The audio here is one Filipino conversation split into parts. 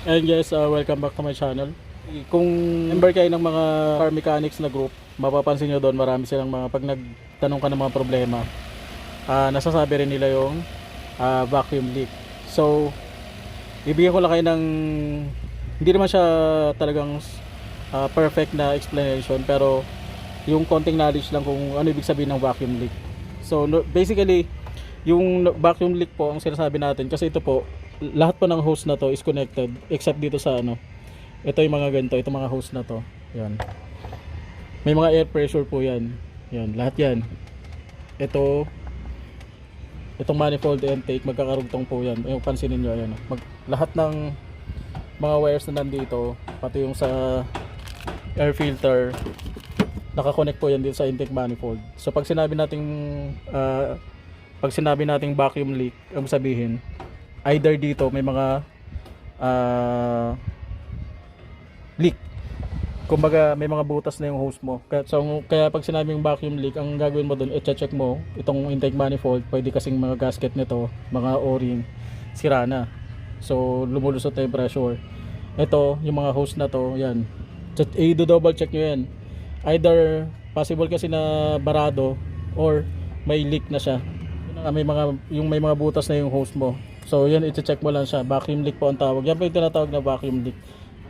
And yes, welcome back to my channel. Kung member kayo ng mga car mechanics na group, mapapansin nyo doon marami silang mga pag nagtanong ka ng mga problema, nasasabi rin nila yung vacuum leak. So, bibigyan ko lang kayo ng hindi naman siya talagang perfect na explanation, pero yung konting knowledge lang kung ano ibig sabihin ng vacuum leak. So, basically, yung vacuum leak po ang sinasabi natin kasi ito po, lahat po ng hose na to is connected except dito sa ano. Ito yung mga ganito, itong mga hose na to. Yan. May mga air pressure po yan. Yan, lahat yan. Itong manifold intake, magkakarugtong po yan. Yung pansinin nyo, ayan. Lahat ng mga wires na nandito, pati yung sa air filter, nakakonect po yan dito sa intake manifold. So pag sinabi nating vacuum leak, ang sabihin, either dito may mga leak. Kumbaga may mga butas na yung hose mo. Kaya pag sinabing vacuum leak, ang gagawin mo doon, i-check mo itong intake manifold. Pwede kasing mga gasket nito, mga o-ring, sira na. So lumulusot na yung pressure. Ito, yung mga hose na to, yan. I-double check nyo yan. Either possible kasi na barado or may leak na siya. May mga butas na yung hose mo. So yan, i-check mo lang siya. Vacuum leak po ang tawag. Yan po yung tinatawag na vacuum leak.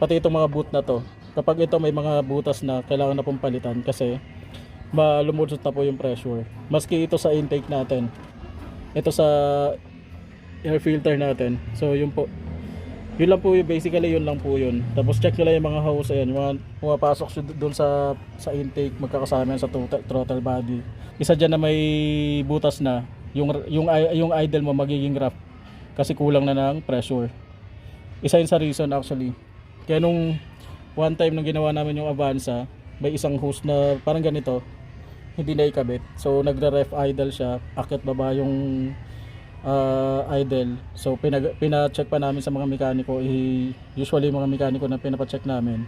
Pati itong mga boot na to, kapag ito may mga butas na kailangan na pong palitan kasi lumulusot na po yung pressure. Maski ito sa intake natin, ito sa air filter natin. So yun po, yun lang po yung basically, yun lang po yun. Tapos check nyo lang yung mga hose, ayan, mga pumapasok doon sa intake, magkakasama yan sa throttle body. Isa dyan na may butas na, yung idle mo magiging rough kasi kulang na ng pressure. Isa yun sa reason actually. Kaya nung one time nung ginawa namin yung Avanza, may isang hose na parang ganito, hindi na ikabit. So nagre-ref idle siya, akit baba yung idle. So pina-check pa namin sa mga mekaniko. Usually mga mekaniko na pinapa-check namin,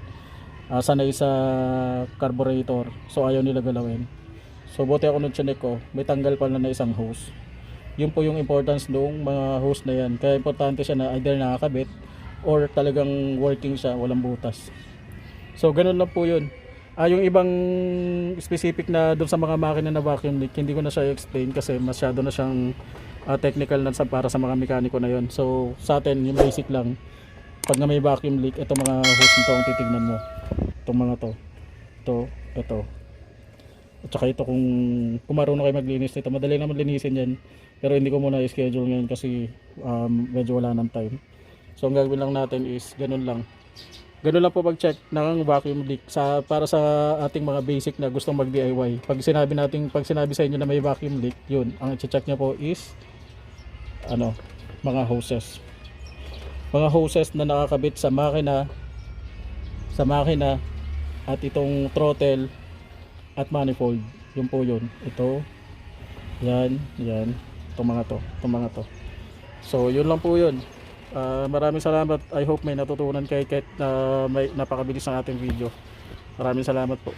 sanay sa carburetor. So ayaw nila galawin. So buti ako nung chinek ko, may tanggal pa na isang hose. Yun po yung importance ng mga hose na yan. Kaya importante siya na either nakakabit or talagang working siya, walang butas. So ganun lang po yun. Yung ibang specific na doon sa mga makina na vacuum leak, hindi ko na siya explain kasi masyado na siyang technical na para sa mga mekaniko na yon. So sa atin, yung basic lang. Pag na may vacuum leak, ito mga hose nito ang titignan mo. Itong mga to. Ito. At saka ito kung marunong kayo maglinis nito. Madali naman linisin yan. Pero hindi ko muna i-schedule ngayon kasi medyo wala ng time. So ang gagawin lang natin is ganun lang. Ganun lang po pag-check ng vacuum leak para sa ating mga basic na gustong mag-DIY. Pag sinabi sa inyo na may vacuum leak, yun, ang i-check niyo po is mga hoses. Mga hoses na nakakabit sa makina at itong throttle at manifold. Yun po yun. Ito. Yan. Itong mga to. So yun lang po yun. Maraming salamat. I hope may natutunan kayo kahit may napakabilis ng ating video. Maraming salamat po.